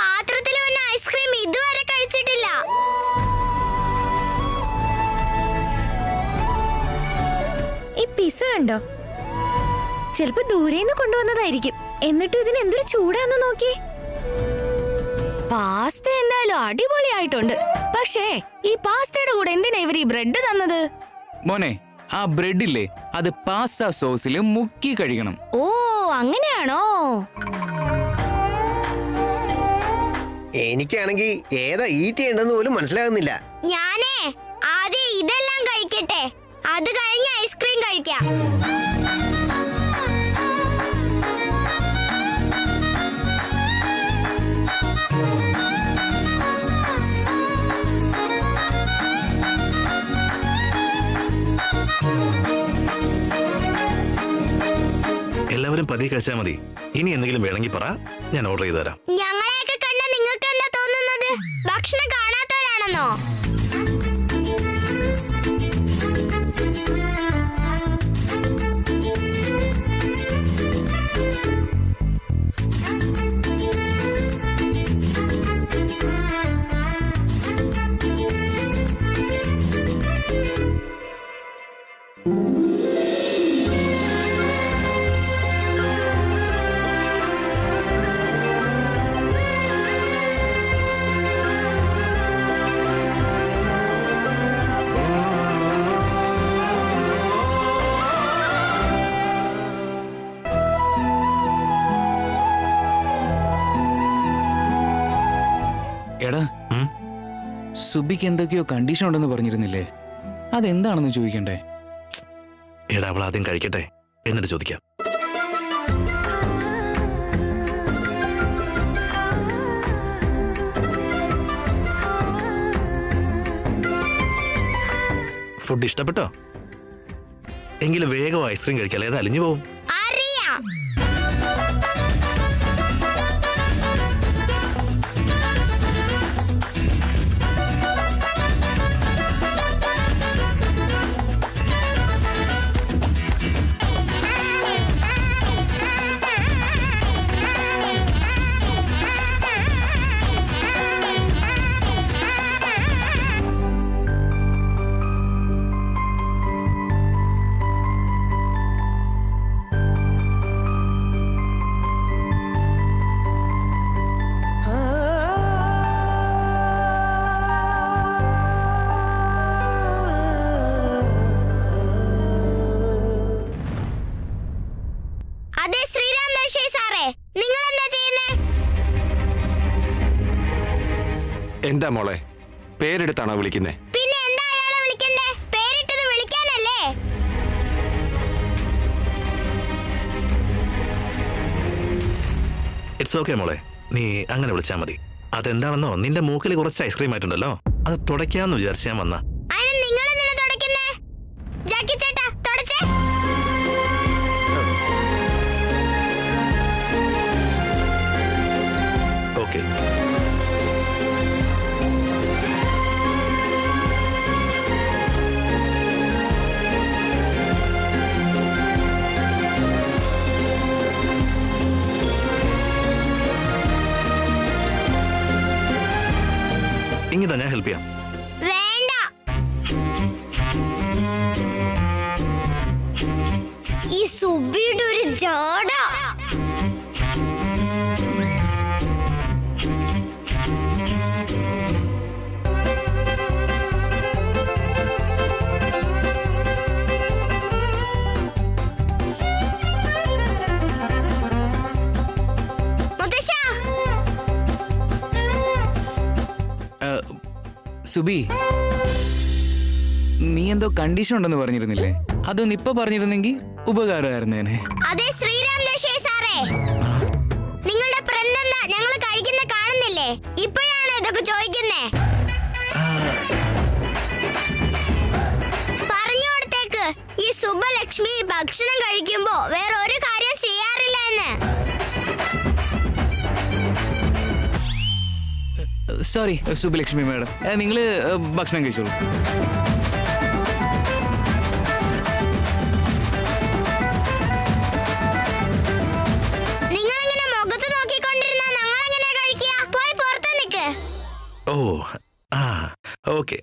പാത്രത്തിൽ വന്ന ഐസ്ക്രീം ഇതുവരെ കഴിച്ചിട്ടില്ല. ഈ പിസ കണ്ടോ? ചിലപ്പോ ദൂരേന്ന് കൊണ്ടുവന്നതായിരിക്കും. എന്നിട്ടും ഇതിന് എന്തൊരു ചൂടാന്ന് നോക്കി. പാസ്ത എന്തായാലും അടിപൊളിയായിട്ടുണ്ട്. പക്ഷേ ഈ പാസ്തയുടെ കൂടെ എന്തിനാ ഇവർ ഈ ബ്രെഡ് തന്നത്? മോനെ, ആ ബ്രെഡ് ഇല്ലേ, അത് പാസ്ത സോസിൽ മുക്കി കഴിക്കണം. ഓ, അങ്ങനെയാണോ? എനിക്കാണെങ്കിൽ ഏതാ ഈറ്റ് ചെയ്യണ്ടെന്ന് പോലും മനസ്സിലാകുന്നില്ല. ഞാനേ ആദ്യം ഇതെല്ലാം കഴിക്കട്ടെ, അത് കഴിഞ്ഞ് ഐസ്ക്രീം കഴിക്കാം. എല്ലാവരും പതിയെ കഴിച്ചാൽ മതി. ഇനി എന്തെങ്കിലും വേണമെങ്കിൽ പറ, ഞാൻ ഓർഡർ ചെയ്തു തരാം. ഞങ്ങളെയൊക്കെ കണ്ട നിങ്ങൾക്ക് എന്താ തോന്നുന്നത്? ഭക്ഷണം കാണാത്തവരാണെന്നോ? എടാ, സുബിക്ക് എന്തൊക്കെയോ കണ്ടീഷൻ ഉണ്ടെന്ന് പറഞ്ഞിരുന്നില്ലേ? അതെന്താണെന്ന് ചോദിക്കണ്ടേ? എടാ, അവൾ ആദ്യം കഴിക്കട്ടെ, എന്നിട്ട് ചോദിക്കാം. ഫുഡ് ഇഷ്ടപ്പെട്ടോ? എങ്കിലും വേഗം ഐസ്ക്രീം കഴിക്കാല്ലേ, അത് അലിഞ്ഞു പോവും. അറിയാം. അതെ ശ്രീരാം ദർശി സാറേ, നിങ്ങൾ എന്താ ചെയ്യുന്നേ? എന്താ മോളെ, പേരെടുത്താണോ വിളിക്കുന്നേ? പിന്നെ എന്താ അയാളെ വിളിക്കണ്ടേ? പേരിട്ടത് വിളിക്കാനല്ലേ? ഇറ്റ്സ് ഓക്കെ മോളെ, നീ അങ്ങനെ വിളിച്ചാൽ മതി. അതെന്താണെന്നോ, നിന്റെ മൂക്കിൽ കുറച്ച് ഐസ്ക്രീം ആയിട്ടുണ്ടല്ലോ, അത് തുടയ്ക്കാന്ന് വിചാരിച്ച് ഞാൻ വന്ന. അതിന് നിങ്ങൾ എന്തിനാ തുടയ്ക്കുന്നേ? ജാക്കി ചേട്ടാ, തുടച്ചേ. ഓക്കെ. ഇങ്ങനെ ഞാൻ ഹെൽപ്പ് ചെയ്യാം. വേണ്ട. ഈ സുബിയുടെ ഒരു ജാട. സുബി, നീ എന്തോ കണ്ടീഷൻ ഉണ്ടെന്ന് പറഞ്ഞിരുന്നില്ലേ? അതൊന്ന് ഇപ്പൊ പറഞ്ഞിരുന്നെങ്കിൽ ഉപകാരമായിരുന്നേനെ. അതെ ശ്രീരാം ദർശി സാറേ, നിങ്ങളുടെ ഫ്രണ്ട് എന്താ ഞങ്ങൾ കഴിക്കുന്ന കാണുന്നില്ലേ? ഇപ്പോഴാണ് ഇതൊക്കെ ചോദിക്കുന്നേ. പറഞ്ഞു കൊടുത്തേക്ക്, ഈ സുബലക്ഷ്മി ഭക്ഷണം കഴിക്കുമ്പോ വേറെ ഒരു കാര്യം ചെയ്യാറില്ല എന്ന്. സോറി സുബലക്ഷ്മി മാഡം, നിങ്ങൾ ഭക്ഷണം കഴിച്ചോളൂ. നിങ്ങൾ ഇങ്ങനെ മുഖത്ത് നോക്കിക്കൊണ്ടിരുന്ന ഞങ്ങൾ എങ്ങനെ കഴിക്കുക? പോയി ഓക്കെ.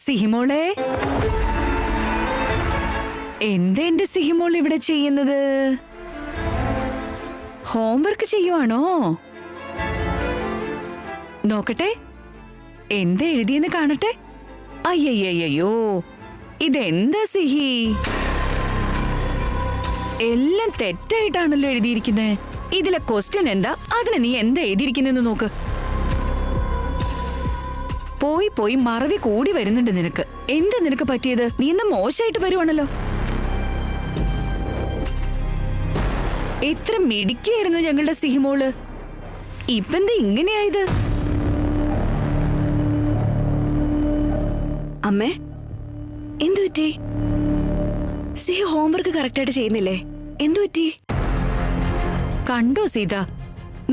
സിഹിമോളെ, എന്താ എന്റെ സിഹിമോൾ ഇവിടെ ചെയ്യുന്നത്? ഹോംവർക്ക് ചെയ്യുവാണോ? നോക്കട്ടെ, എന്താ എഴുതിയെന്ന് കാണട്ടെ. അയ്യയ്യോ, ഇതെന്താ സിഹി? എല്ലാം തെറ്റായിട്ടാണല്ലോ എഴുതിയിരിക്കുന്നത്. ഇതിലെ ക്വസ്റ്റ്യൻ എന്താ, അതിന് നീ എന്താ എഴുതിയിരിക്കുന്നെന്ന് നോക്ക്. പോയി പോയി മറവി കൂടി വരുന്നുണ്ട് നിനക്ക്. എന്താ നിനക്ക് പറ്റിയത്? നീ ഇന്ന് മോശമായിട്ട് വരുവാണല്ലോ. എത്ര മിടുക്കിയായിരുന്നു ഞങ്ങളുടെ സിഹിമോള്, ഇപ്പെന്താ ഇങ്ങനെയായത്? അമ്മേ, എന്തു പറ്റി? സിഹി ഹോംവർക്ക് കറക്റ്റായിട്ട് ചെയ്യുന്നില്ലേ? എന്തു പറ്റി? കണ്ടോ സീത,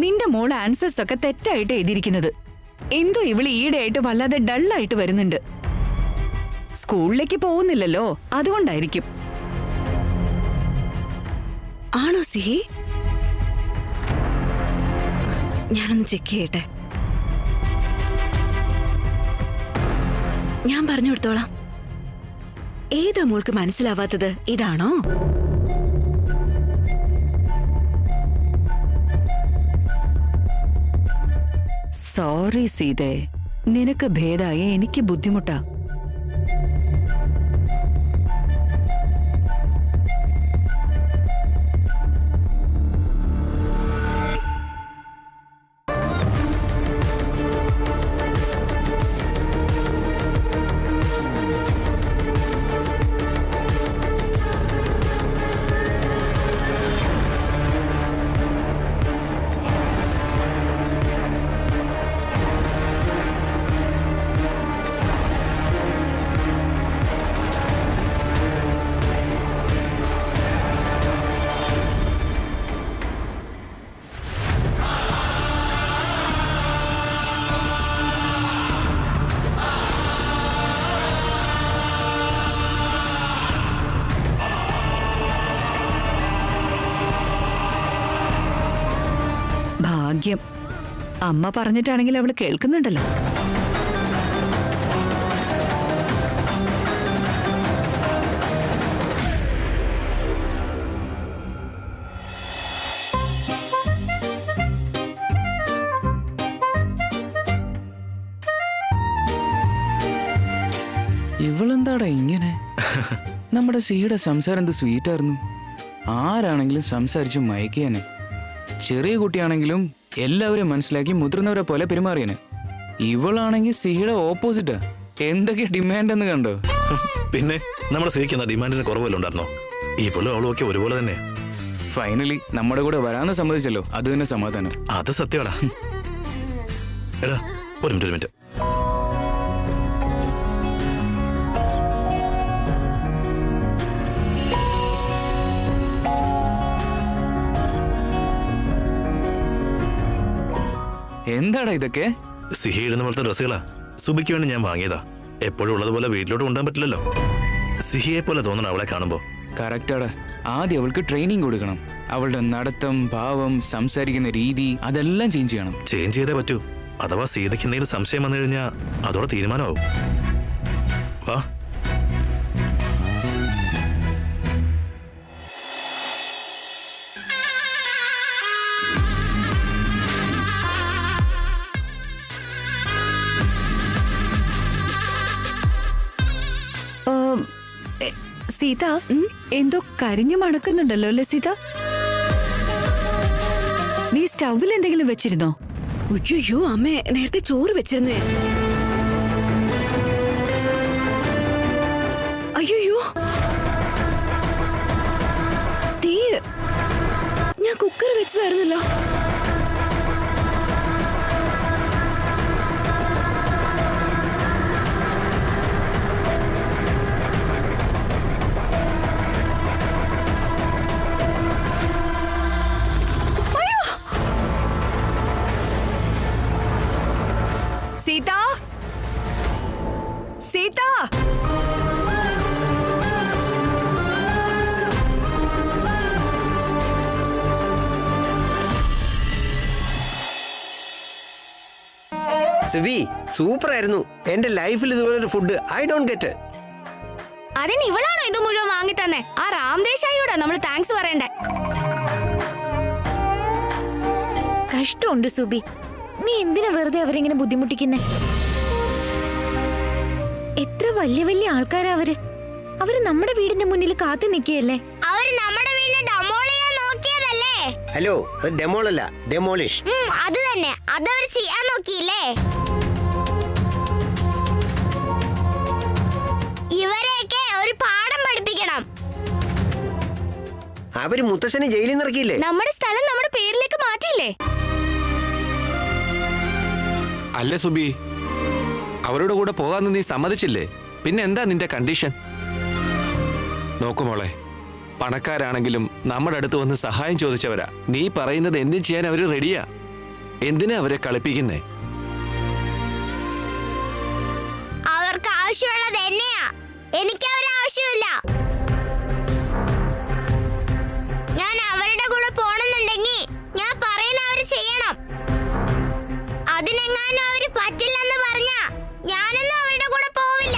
നിന്റെ മോൾ ആൻസേഴ്സ് ഒക്കെ തെറ്റായിട്ട് എഴുതിയിരിക്കുന്നത്. എന്തോ ഇവള് ഈയിടെയായിട്ട് വല്ലാതെ ഡള്ളായിട്ട് വരുന്നുണ്ട്. സ്കൂളിലേക്ക് പോകുന്നില്ലല്ലോ, അതുകൊണ്ടായിരിക്കും. ആണോ സിഹി? ഞാനൊന്ന് ചെക്ക് ചെയ്യട്ടെ. ഞാൻ പറഞ്ഞു കൊടുത്തോളാം. ഏതാ മോൾക്ക് മനസ്സിലാവാത്തത്? ഇതാണോ? സോറി സീതേ, നിനക്ക് ഭേദായ എനിക്ക് ബുദ്ധിമുട്ടാ. ഭാഗ്യം, അമ്മ പറഞ്ഞിട്ടാണെങ്കിൽ അവള് കേൾക്കുന്നുണ്ടല്ലോ. ഇവളെന്താടാ ഇങ്ങനെ? നമ്മുടെ സിയുടെ സംസാരം എന്ത് സ്വീറ്റായിരുന്നു. ആരാണെങ്കിലും സംസാരിച്ച് മയക്കിയാനെ. ചെറിയ കുട്ടിയാണെങ്കിലും എല്ലാവരും മനസ്സിലാക്കി മുതിർന്നവരെ പോലെ പെരുമാറിയനെ. ഇവളാണെങ്കിൽ സിയുടെ ഓപ്പോസിറ്റാ. എന്തൊക്കെ ഡിമാൻഡ് എന്ന് കണ്ടോ? പിന്നെ നമ്മുടെ സിഹിക്കുന്ന ഡിമാൻഡിന് കുറവല്ലോ ഉണ്ടായിരുന്നോ? ഈ പുള്ളും അവളും ഒക്കെ ഒരുപോലെ തന്നെ. ഫൈനലി നമ്മുടെ കൂടെ വരാന്ന് സമ്മതിച്ചല്ലോ, അത് തന്നെ സമാധാനം. അത് സത്യമാടാ. എടാ, ഒരു മിനിറ്റ്. എന്താടാ ഇതൊക്കെ? സിഹി ഇടുന്ന പോലത്തെ ഡ്രസ്സുകളാ. സുബിക്ക് വേണ്ടി ഞാൻ വാങ്ങിയതാ. എപ്പോഴും ഉള്ളതുപോലെ വീട്ടിലോട്ട് കൊണ്ടുപോകാൻ പറ്റില്ലല്ലോ. സിഹിയെ പോലെ തോന്നണം അവളെ കാണുമ്പോ. കറക്റ്റാടാ. ആദ്യം അവൾക്ക് ട്രെയിനിങ് കൊടുക്കണം. അവളുടെ നടത്തം, ഭാവം, സംസാരിക്കുന്ന രീതി അതെല്ലാം ചേഞ്ച് ചെയ്യണം. ചേഞ്ച് ചെയ്തേ പറ്റൂ. അഥവാ സീതയ്ക്ക് എന്തെങ്കിലും സംശയം വന്നു കഴിഞ്ഞാൽ അതോടെ തീരുമാനമാവും. വാ. സീത, എന്തോ കരിഞ്ഞു മണക്കുന്നുണ്ടല്ലോ അല്ലേ സീത? നീ സ്റ്റൗവിൽ എന്തെങ്കിലും വെച്ചിരുന്നോ? അയ്യോ അമ്മേ, നേരത്തെ ചോറ് വെച്ചിരുന്നേ. അയ്യോ തീ, ഞാൻ കുക്കർ വെച്ചതായിരുന്നല്ലോ. സീത, സീത, സുബി സൂപ്പർ ആയിരുന്നു. എന്റെ ലൈഫിൽ ഇതുപോലെ ഒരു ഫുഡ് ഐ ഡോണ്ട് ഗെറ്റ്. അതിന് ഇവളാണോ ഇത് മുഴുവൻ വാങ്ങി തന്നെ? ആ രാംദേശായിയോടാ നമ്മൾ താങ്ക്സ് പറയണ്ടേ. കഷ്ടമുണ്ട് സുബി, നീ എന്തിനാ വെറുതെ അവരിങ്ങനെ ബുദ്ധിമുട്ടിക്കുന്നേ? എത്ര വലിയ വലിയ ആൾക്കാരാ അവര്. അവര് നമ്മുടെ വീടിന്റെ മുന്നിൽ കാത്തു നിൽക്കുകയല്ലേ. അവര് നമ്മുടെ വീടിനെ ഡെമോൾ ചെയ്യാൻ നോക്കിയതല്ലേ? ഹലോ, അത് ഡെമോൾ അല്ല, ഡെമോളിഷ്. അത് തന്നെ, അതവർ ചെയ്യാൻ നോക്കിയില്ലേ? ഇവരെയൊക്കെ ഒരു പാഠം പഠിപ്പിക്കണം. അവര് മുത്തശ്ശനെ ജയിലിൽ നിന്ന് ഇറക്കിയില്ലേ? നമ്മുടെ സ്ഥലം നമ്മുടെ പേരിലേക്ക് മാറ്റിയില്ലേ? അല്ലേ സുബി, അവരുടെ കൂടെ പോകാന്ന് നീ സമ്മതിച്ചില്ലേ? പിന്നെ എന്താ നിന്റെ കണ്ടീഷൻ? നോക്കുമോളെ, പണക്കാരാണെങ്കിലും നമ്മുടെ അടുത്ത് വന്ന് സഹായം ചോദിച്ചവരാ. നീ പറയുന്നത് എന്തും ചെയ്യാൻ അവര് റെഡിയാ. എന്തിനാ അവരെ കളിപ്പിക്കുന്നേ? അവർക്ക് ആവശ്യമുള്ളത് എന്നെയാ, എനിക്ക് അവരെ ആവശ്യമില്ല. ഞാൻ അവരുടെ കൂടെ പോണെന്നുണ്ടെങ്കിൽ ഞാൻ പറയുന്ന അവര് ചെയ്യണം. അതിനെങ്ങാനും അവര് പറ്റില്ലെന്ന് പറഞ്ഞാ ഞാനൊന്നും അവരുടെ കൂടെ പോവില്ല.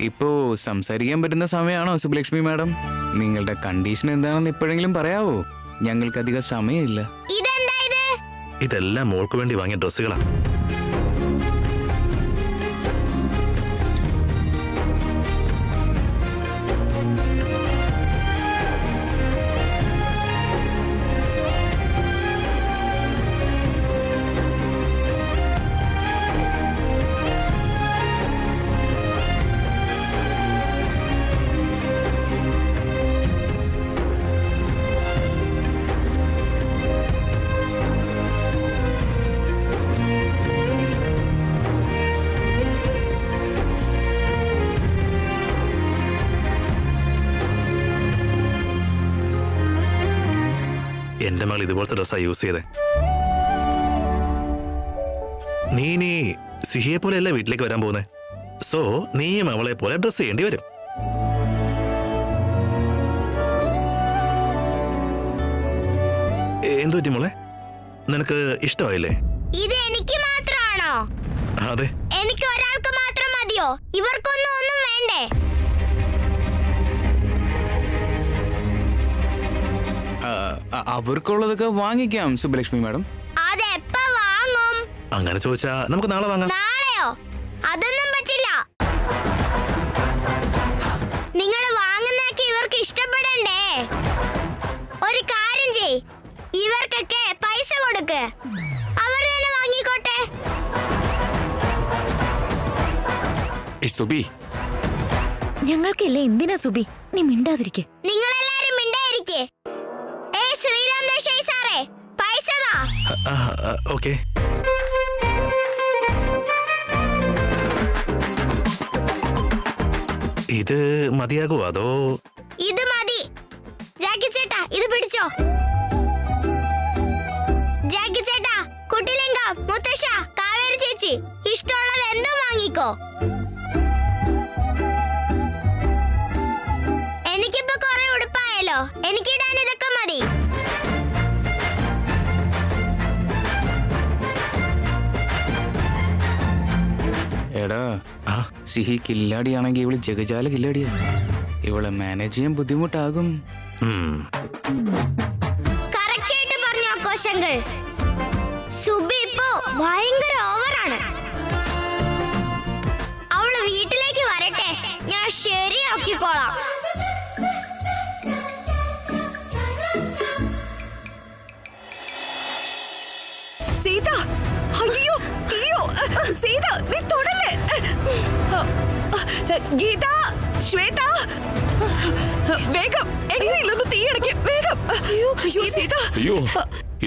ഇപ്പോ സംസാരിക്കാൻ പറ്റുന്ന സമയമാണോ സുബ്ലക്ഷ്മി മാഡം? നിങ്ങളുടെ കണ്ടീഷൻ എന്താണെന്ന് ഇപ്പോഴെങ്കിലും പറയാവോ? ഞങ്ങൾക്ക് അധികം സമയമില്ല. ഇതെന്താ ഇത്? ഇതെല്ലാം മോൾക്ക് വേണ്ടി വാങ്ങിയ ഡ്രസ്സുകളാ. എന്റെ മകൾ ഇതുപോലത്തെ ഡ്രസ്സാ യൂസ് ചെയ്തേ. നീ സിഹിയെ പോലെ അല്ല വീട്ടിലേക്ക് വരാൻ പോകുന്നേ. സോ നീയും അവളെ പോലെ ഡ്രസ് ചെയ്യേണ്ടി വരും. എന്തു പറ്റി മോളെ? നിനക്ക് ഇഷ്ടമായില്ലേ? ഇത് എനിക്ക് മാത്രമാണോ? അതെ. എനിക്ക് ഒരാൾക്ക് മാത്രം മതിയോ? ഇവർക്കൊന്നും ഒന്നും വേണ്ടേ? അവർക്കുള്ളതൊക്കെ വാങ്ങിക്കാം സുബ്ലക്ഷ്മി മാഡം. അതെപ്പോ വാങ്ങും? അങ്ങനെ ചോദിച്ചാ നമുക്ക് നാളെ വാങ്ങാം. നാളെയോ? അതൊന്നും പറ്റില്ല. നിങ്ങൾ വാങ്ങുന്നതൊക്കെ ഇവർക്ക് ഇഷ്ടപ്പെടണ്ടേ? ഒരു കാര്യം ചെയ്, ഇവർക്കൊക്കെ പൈസ കൊടുക്ക്, അവർ തന്നെ വാങ്ങിക്കോട്ടെ. സുബി, ഞങ്ങൾക്കല്ലേ എന്തിനാ സുബി? നീ മിണ്ടാതിരിക്കെ. നിങ്ങളെല്ലാരും മിണ്ടായിരിക്കെ. ശ്രീരാം ദേശായി സാറേ, പൈസ താ. ഓക്കെ. ഇത് മതിയാകുമോ അതോ? ഇത് മതി. ജാക്കി ചേട്ടാ, ഇത് പിടിച്ചോ. ജാക്കി ചേട്ടാ, കുട്ടിലിംഗം, മുത്തശ്ശ, കാവേരി ചേച്ചി, ഇഷ്ടമുള്ളത് എന്തും വാങ്ങിക്കോ. എനിക്കിപ്പോ കുറെ ഉടുപ്പായല്ലോ, എനിക്കിടാൻ ഇതൊക്കെ മതി. എടാ ആ സിഹി കില്ലാടിയാണെങ്കിൽ ഇവള് ജഗജാല കില്ലാടിയാ. ഇവളെ മാനേജ് ചെയ്യാൻ ബുദ്ധിമുട്ടാകും. കറക്റ്റ് ആയിട്ട് പറഞ്ഞു ആഘോഷങ്ങൾ. സുബി ഇപ്പോ ഭയങ്കര ഓവറാണ്. അവള് വീട്ടിലേക്ക് വരട്ടെ, ഞാൻ ശരിയാക്കിക്കോളാം. സീത, അയ്യോ അയ്യോ സീത, നീ തൊടല്ലേ. ഗീത, ശ്വേത, വേഗം എങ്ങനെയൊന്ന് തീ അടയ്ക്ക്, വേഗം. അയ്യോ അയ്യോ സീത, അയ്യോ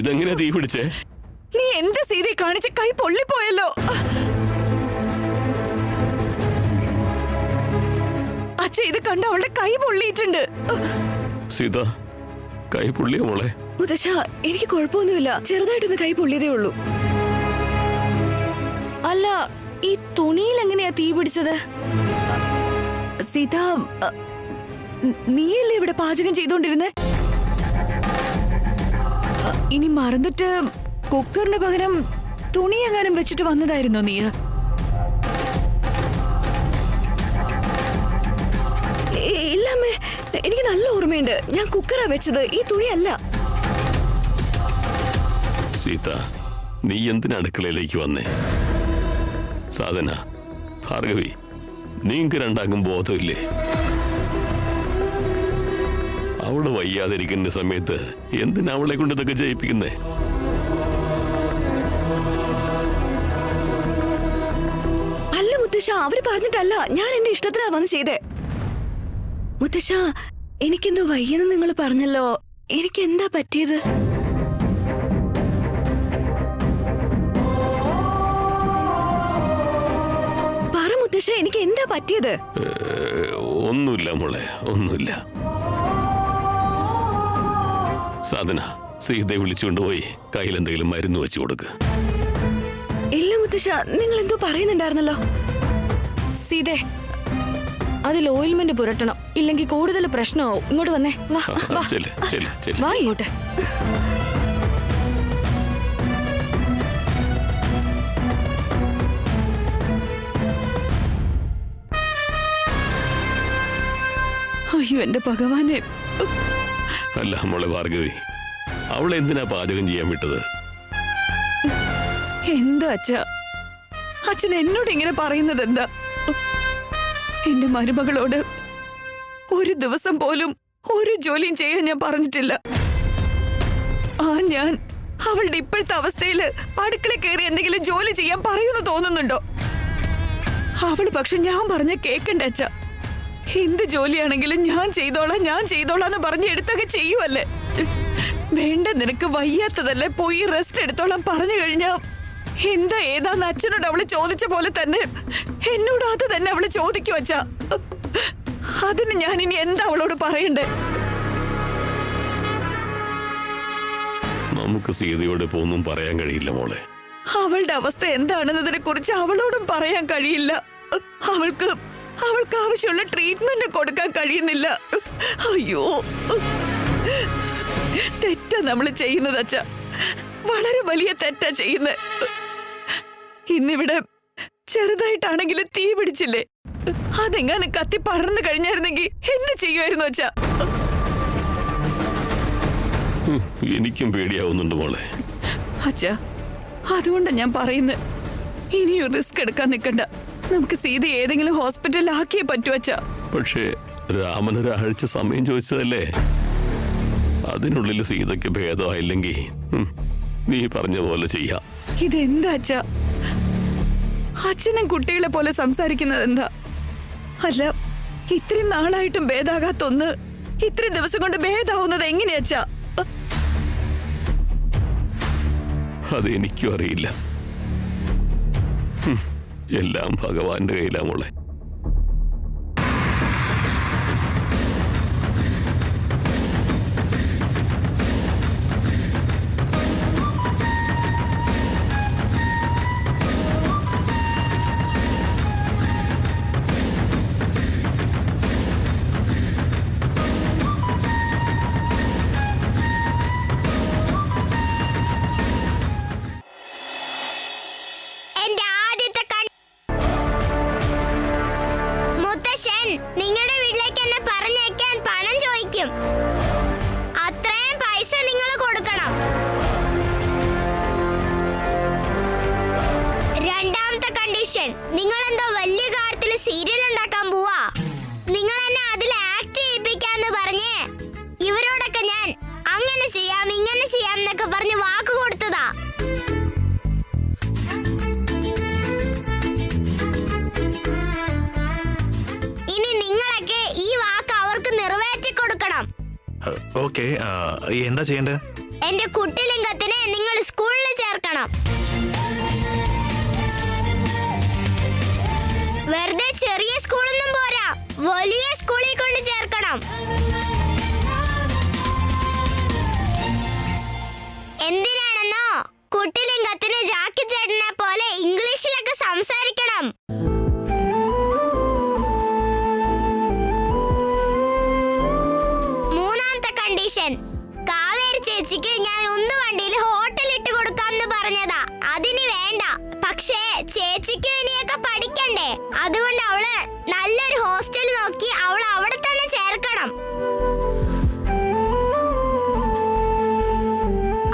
ഇതെങ്ങനെ തീ പിടിച്ചേ? നീ എന്ത് സീതയെ കാണിച്ച് കൈ പൊള്ളിപ്പോയല്ലോ. അച്ഛ ഇത് കണ്ട അവളുടെ കൈ പൊള്ളിയിട്ടുണ്ട്. സീത, കൈ പൊള്ളിയോ മോളെ? മുത്തശ്ശ, എനിക്ക് കുഴപ്പമൊന്നുമില്ല, ചെറുതായിട്ടൊന്ന് കൈ പൊള്ളിയതേ ഉള്ളൂ. അല്ല, ഈ തുണിയിൽ എങ്ങനെയാ തീ പിടിച്ചത്? സീത, നീയല്ലേ ഇവിടെ പാചകം ചെയ്തോണ്ടിരുന്നേ? ഇനി മറന്നിട്ട് കുക്കറിന് പകരം തുണി എങ്ങാനും വെച്ചിട്ട് വന്നതായിരുന്നോ നീ? ഇല്ലമ്മേ, എനിക്ക് നല്ല ഓർമ്മയുണ്ട്. ഞാൻ കുക്കറാ വെച്ചത്, ഈ തുണിയല്ല. സീത, നീ എന്തിനാ അടുക്കളയിലേക്ക് വന്നേ? സാധന, ഭാർഗവി, നീക്ക് രണ്ടാക്കും ബോധമില്ലേ? അവള് വയ്യാതിരിക്കുന്ന സമയത്ത് എന്തിനാ അവളെ കൊണ്ട് ഇതൊക്കെ ജയിപ്പിക്കുന്നേ? അല്ല മുത്തശ്ശ, അവര് പറഞ്ഞിട്ടല്ല, ഞാൻ എന്റെ ഇഷ്ടത്തിനാ വന്ന് ചെയ്തേ. മുത്തശ്ശ, എനിക്കെന്തോ വയ്യെന്ന് നിങ്ങൾ പറഞ്ഞല്ലോ, എനിക്ക് എന്താ പറ്റിയത്? പറ മുത്തശ്ശ, എനിക്ക് എന്താ പറ്റിയത്? ഒന്നുമില്ല മോളെ, ഒന്നുമില്ല. സാധന, സീതയെ വിളിച്ചുകൊണ്ടുപോയി കയ്യിൽ എന്തെങ്കിലും മരുന്ന് വെച്ചു കൊടുക്ക്. ഇല്ല മുത്തശ്ശ, നിങ്ങൾ എന്തോ പറയുന്നുണ്ടായിരുന്നല്ലോ. സീതേ, അതിൽ ഓയിൽമെന്റ് പുരട്ടണം, ഇല്ലെങ്കിൽ കൂടുതൽ പ്രശ്നമാവും. ഇങ്ങോട്ട് വന്നേ, വാ വാ ചെല്ല്, ചെല്ല്, ചെല്ല്. വാ ഇങ്ങോട്ട്. അയ്യോ എന്റെ ഭഗവാനെ. അല്ല മോളെ ഭാർഗവി, അവളെ എന്തിനാ പാചകം ചെയ്യാൻ വിട്ടത്? എന്താ അച്ഛൻ എന്നോട് ഇങ്ങനെ പറയുന്നത് എന്താ? എന്റെ മരുമകളോട് ഒരു ദിവസം പോലും ഒരു ജോലിയും ചെയ്യാൻ ഞാൻ പറഞ്ഞിട്ടില്ല. ഞാൻ അവളുടെ ഇപ്പോഴത്തെ അവസ്ഥയില് അടുക്കള കയറി എന്തെങ്കിലും ജോലി ചെയ്യാൻ പറയുമെന്ന് തോന്നുന്നുണ്ടോ? അവള് പക്ഷെ ഞാൻ പറഞ്ഞ കേക്കണ്ട അച്ഛ. എന്ത് ജോലിയാണെങ്കിലും ഞാൻ ചെയ്തോളാന്ന് പറഞ്ഞ് എടുത്തൊക്കെ ചെയ്യുമല്ലേ. വേണ്ട, നിനക്ക് വയ്യാത്തതല്ലേ, പോയി റെസ്റ്റ് എടുത്തോളാം പറഞ്ഞു കഴിഞ്ഞാ എന്താ ഏതാന്ന് അച്ഛനോട് അവള് ചോദിച്ച പോലെ തന്നെ എന്നോട് അത് തന്നെ അവള് ചോദിക്കും അച്ഛാ. അതിന് ഞാൻ ഇനി എന്താ അവളോട് പറയണ്ടേ? നമുക്ക് സീതയോട് ഇപ്പൊ ഒന്നും പറയാൻ കഴിയില്ല മോളെ. അവളുടെ അവസ്ഥ എന്താണെന്നതിനെ കുറിച്ച് അവളോടും പറയാൻ കഴിയില്ല. അവൾക്ക് ആവശ്യമുള്ള ട്രീറ്റ്മെന്റ് കൊടുക്കാൻ കഴിയുന്നില്ല. അയ്യോ, തെറ്റാ നമ്മള് ചെയ്യുന്നത് അച്ഛാ, വളരെ വലിയ തെറ്റാ ചെയ്യുന്നത്. ഇന്നിവിടെ ചെറുതായിട്ടാണെങ്കിലും തീ പിടിച്ചില്ലേ, അതെങ്ങാനും കത്തി പടർന്നു കഴിഞ്ഞായിരുന്നെങ്കിൽ എന്ത് ചെയ്യുമായിരുന്നു അച്ഛാ? എനിക്കും പേടിയാവുന്നുണ്ട് മോളെ. അച്ഛാ, അതുകൊണ്ട് ഞാൻ പറയുന്നത്, ഇനിയും റിസ്ക് എടുക്കാൻ നിൽക്കണ്ട. നമുക്ക് സീത ഏതെങ്കിലും ഹോസ്പിറ്റലിൽ ആക്കിയേ പറ്റൂ അച്ഛാ. പക്ഷേ രാമനൊരാഴ്ച സമയം ചോദിച്ചതല്ലേ? അതിനുള്ളിൽ സീതയ്ക്ക് ഭേദമായില്ലെങ്കിൽ നീ പറഞ്ഞ പോലെ ചെയ്യാം. ഇതെന്താ അച്ഛാ, അച്ഛനും കുട്ടികളെ പോലെ സംസാരിക്കുന്നത് എന്താ? അല്ല, ഇത്രയും നാളായിട്ടും ഭേദാകാത്തൊന്ന് ഇത്രയും ദിവസം കൊണ്ട് ഭേദാവുന്നത് എങ്ങനെയാച്ചാ? അത് എനിക്കും അറിയില്ല. എല്ലാം ഭഗവാന്റെ കയ്യിലാ മോളെ. എന്റെ ആദ്യത്തെ ഓക്കെ, എന്താ ചെയ്യണ്ടേ? എന്റെ കുട്ടിലിംഗത്തിനെ നിങ്ങൾ സ്കൂളിൽ ചേർക്കണം. വെറുതെ ചെറിയ സ്കൂളൊന്നും പോരാ, വലിയ സ്കൂളിൽ കൊണ്ട് ചേർക്കണം. എന്തിനാണെന്നോ, കുട്ടിലിംഗത്തിന് ജാക്കി ചേട്ടനെ പോലെ ഇംഗ്ലീഷിലൊക്കെ സംസാരിക്കണം. മൂന്നാമത്തെ കണ്ടീഷൻ, കാവേരി ചേച്ചിക്ക് ഞാൻ ഉന്തുവണ്ടിയിൽ ഹോട്ടൽ ഇട്ട് കൊടുക്കാന്ന് പറഞ്ഞതാ. അതിന് വേണ്ട. പക്ഷേ ചേച്ചിക്ക് ഇനിയൊക്കെ പഠിക്കണ്ടേ, അതുകൊണ്ട് അവള് നല്ലൊരു ഹോസ്റ്റൽ നോക്കി അവൾ അവിടെ തന്നെ ചേർക്കണം.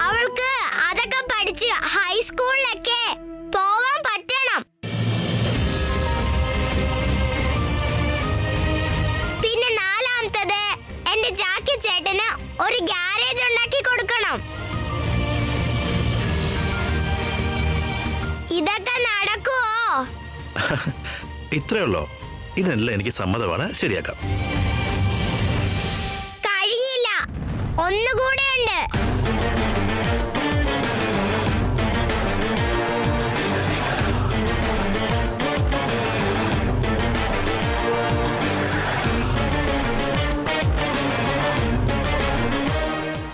അവൾക്ക് അതൊക്കെ പഠിച്ച് ഹൈസ്കൂളിലൊക്കെ പോവാൻ പറ്റണം. പിന്നെ നാലാമത്തത്, എന്റെ ജാക്കി ചേട്ടന് ഒരു ഗ്യാരേജ് ഉണ്ടാക്കി കൊടുക്കണം. ഇതൊക്കെ നടക്കുവോ? ഇത്രേ ഉള്ളോ? ഇതിനെല്ലാം എനിക്ക് സമ്മതമാണ്, ശരിയാക്കാം. കഴിയില്ല, ഒന്നുകൂടെ